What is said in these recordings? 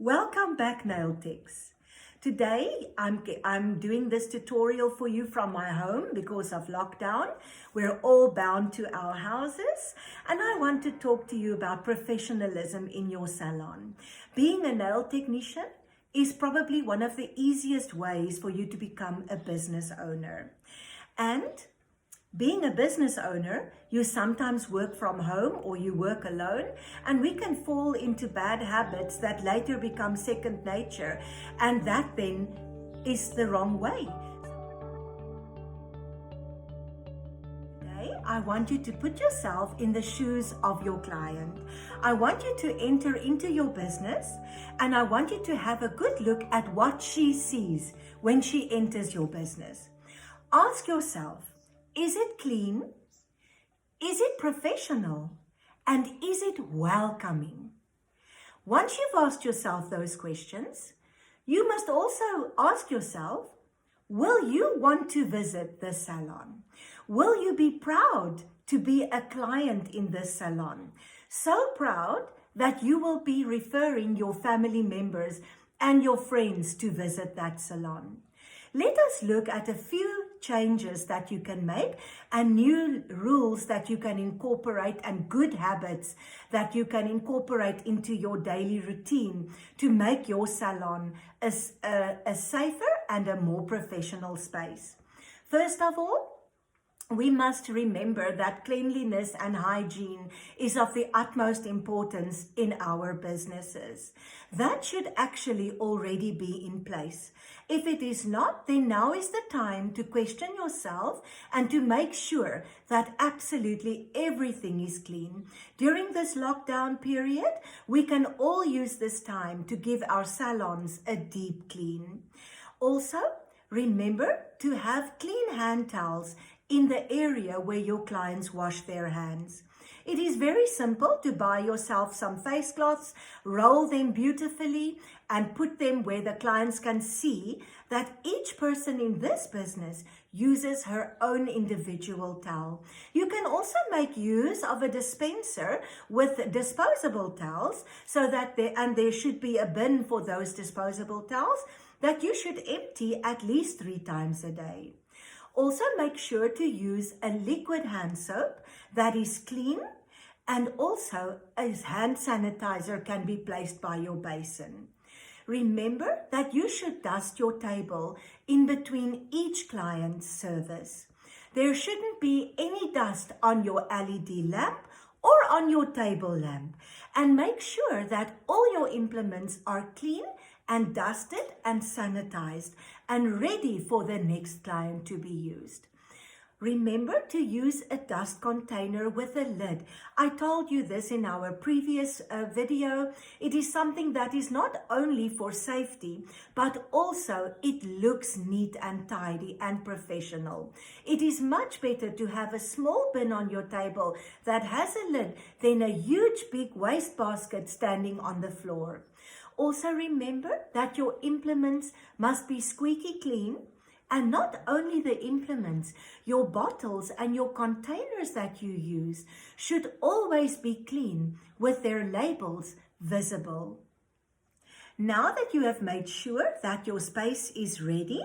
Welcome back, nail techs. Today I'm doing this tutorial for you from my home because of lockdown. We're all bound to our houses, and I want to talk to you about professionalism in your salon. Being a nail technician is probably one of the easiest ways for you to become a business owner. And being a business owner, you sometimes work from home or you work alone, and we can fall into bad habits that later become second nature, and that then is the wrong way. Today, I want you to put yourself in the shoes of your client. I want you to enter into your business, and I want you to have a good look at what she sees when she enters your business. Ask yourself, is it clean? Is it professional? And is it welcoming? Once you've asked yourself those questions, you must also ask yourself, will you want to visit this salon? Will you be proud to be a client in this salon? So proud that you will be referring your family members and your friends to visit that salon. Let us look at a few changes that you can make and new rules that you can incorporate and good habits that you can incorporate into your daily routine to make your salon a safer and a more professional space. First of all, we must remember that cleanliness and hygiene is of the utmost importance in our businesses. That should actually already be in place. If it is not, then now is the time to question yourself and to make sure that absolutely everything is clean. During this lockdown period, we can all use this time to give our salons a deep clean. Also, remember to have clean hand towels in the area where your clients wash their hands. It is very simple to buy yourself some face cloths, roll them beautifully, and put them where the clients can see that each person in this business uses her own individual towel. You can also make use of a dispenser with disposable towels so that there should be a bin for those disposable towels that you should empty at least 3 times a day. Also, make sure to use a liquid hand soap that is clean, and also a hand sanitizer can be placed by your basin. Remember that you should dust your table in between each client's service. There shouldn't be any dust on your LED lamp or on your table lamp, and make sure that all your implements are clean and dusted and sanitized and ready for the next client to be used. Remember to use a dust container with a lid. I told you this in our previous video. It is something that is not only for safety, but also it looks neat and tidy and professional. It is much better to have a small bin on your table that has a lid than a huge big wastebasket standing on the floor. Also remember that your implements must be squeaky clean, and not only the implements, your bottles and your containers that you use should always be clean with their labels visible. Now that you have made sure that your space is ready,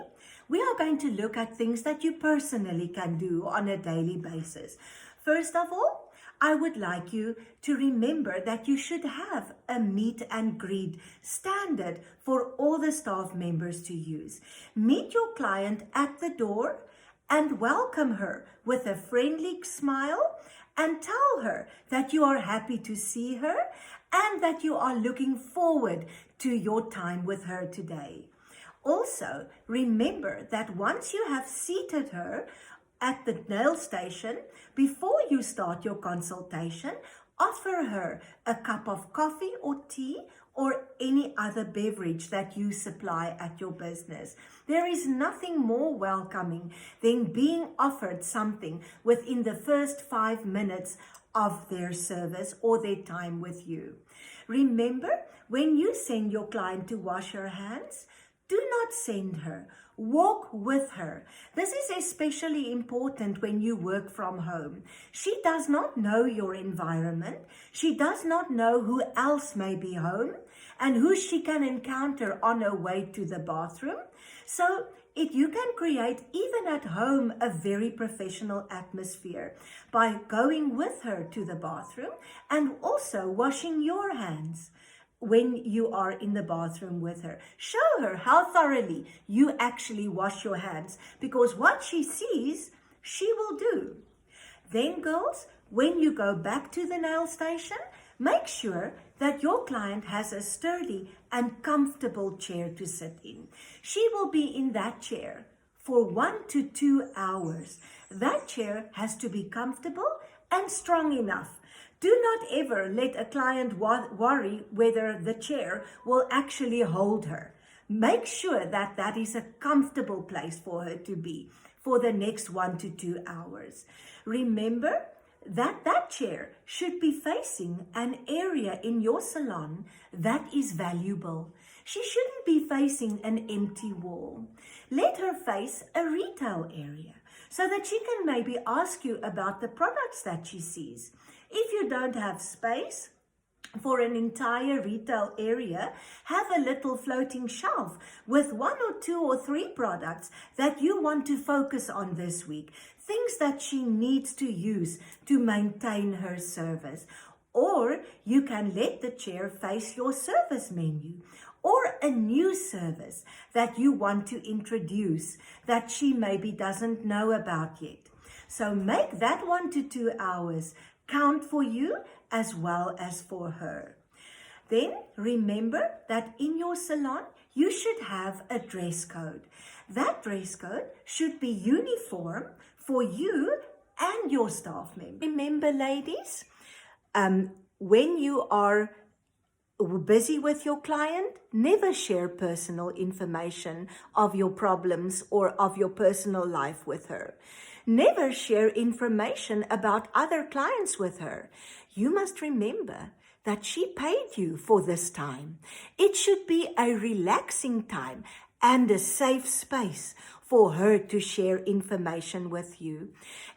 we are going to look at things that you personally can do on a daily basis. First of all, I would like you to remember that you should have a meet and greet standard for all the staff members to use. Meet your client at the door and welcome her with a friendly smile and tell her that you are happy to see her and that you are looking forward to your time with her today. Also, remember that once you have seated her at the nail station, before you start your consultation, offer her a cup of coffee or tea or any other beverage that you supply at your business. There is nothing more welcoming than being offered something within the first 5 minutes of their service or their time with you. Remember, when you send your client to wash her hands, do not send her. Walk with her. This is especially important when you work from home. She does not know your environment. She does not know who else may be home. and who she can encounter on her way to the bathroom. So you can create, even at home, a very professional atmosphere by going with her to the bathroom and also washing your hands when you are in the bathroom with her. Show her how thoroughly you actually wash your hands, because what she sees, she will do. Then, girls, when you go back to the nail station, make sure that your client has a sturdy and comfortable chair to sit in. She will be in that chair for 1 to 2 hours. That chair has to be comfortable and strong enough. Do not ever let a client worry whether the chair will actually hold her. Make sure that that is a comfortable place for her to be for the next 1 to 2 hours. Remember that chair should be facing an area in your salon that is valuable. She shouldn't be facing an empty wall. Let her face a retail area so that she can maybe ask you about the products that she sees. If you don't have space for an entire retail area, have a little floating shelf with 1 or 2 or 3 products that you want to focus on this week. Things that she needs to use to maintain her service. Or you can let the chair face your service menu, or a new service that you want to introduce that she maybe doesn't know about yet. So make that 1 to 2 hours count for you as well as for her. Then remember that in your salon, you should have a dress code. That dress code should be uniform for you and your staff members. Remember, ladies, when you are busy with your client, never share personal information of your problems or of your personal life with her. Never share information about other clients with her. You must remember that she paid you for this time. It should be a relaxing time and a safe space for her to share information with you.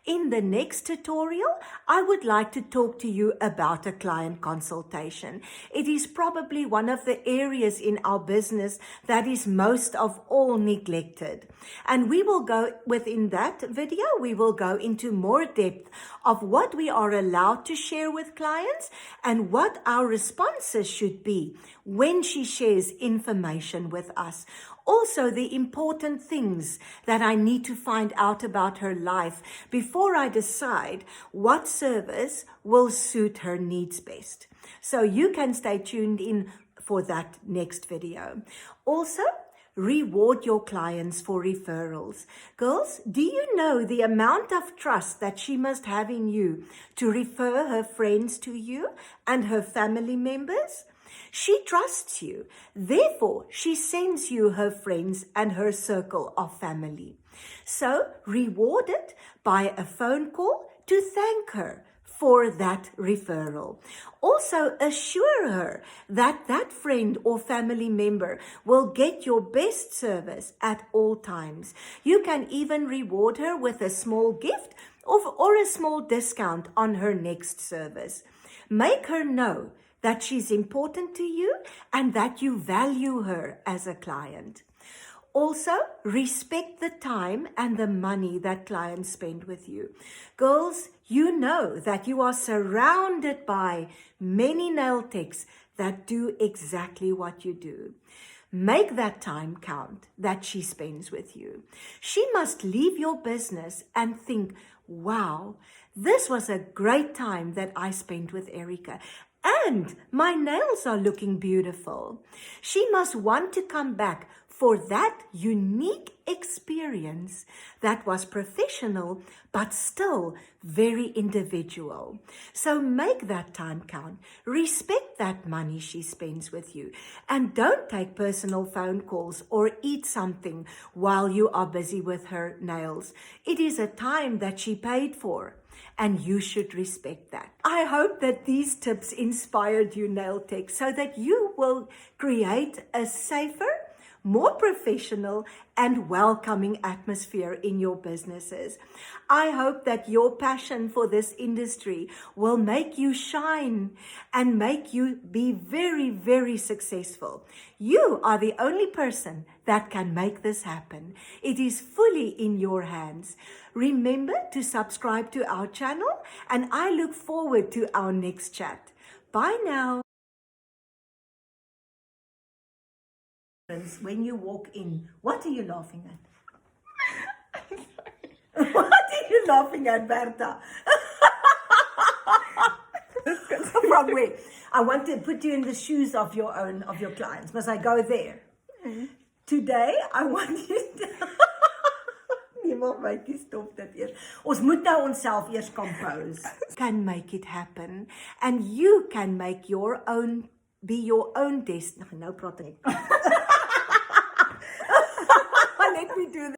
In the next tutorial, I would like to talk to you about a client consultation. It is probably one of the areas in our business that is most of all neglected. And we will go, within that video, we will go into more depth of what we are allowed to share with clients and what our responses should be when she shares information with us. Also, the important things that I need to find out about her life before I decide what service will suit her needs best. So you can stay tuned in for that next video. Also, reward your clients for referrals. Girls, do you know the amount of trust that she must have in you to refer her friends to you and her family members? She trusts you. Therefore, she sends you her friends and her circle of family. So, reward it by a phone call to thank her for that referral. Also, assure her that that friend or family member will get your best service at all times. You can even reward her with a small gift or a small discount on her next service. Make her know that she's important to you and that you value her as a client. Also, respect the time and the money that clients spend with you. Girls, you know that you are surrounded by many nail techs that do exactly what you do. Make that time count that she spends with you. She must leave your business and think, wow, this was a great time that I spent with Erica. And my nails are looking beautiful. She must want to come back for that unique experience that was professional but still very individual. So make that time count. Respect that money she spends with you. And don't take personal phone calls or eat something while you are busy with her nails. It is a time that she paid for, and you should respect that. I hope that these tips inspired you, nail tech, so that you will create a safer, more professional and welcoming atmosphere in your businesses. I hope that your passion for this industry will make you shine and make you be very, very successful. You are the only person that can make this happen. It is fully in your hands. Remember to subscribe to our channel, and I look forward to our next chat. Bye now. When you walk in, what are you laughing at? What are you laughing at, Bertha? From where? I want to put you in the shoes of your clients. Must I go there? Today, I want you to... Niemand weet nie, stop dit eers. Ons moet nou onsself eers compose. Can make it happen. And you can make your own, be your own destiny. Nou praat ek. Let me do that.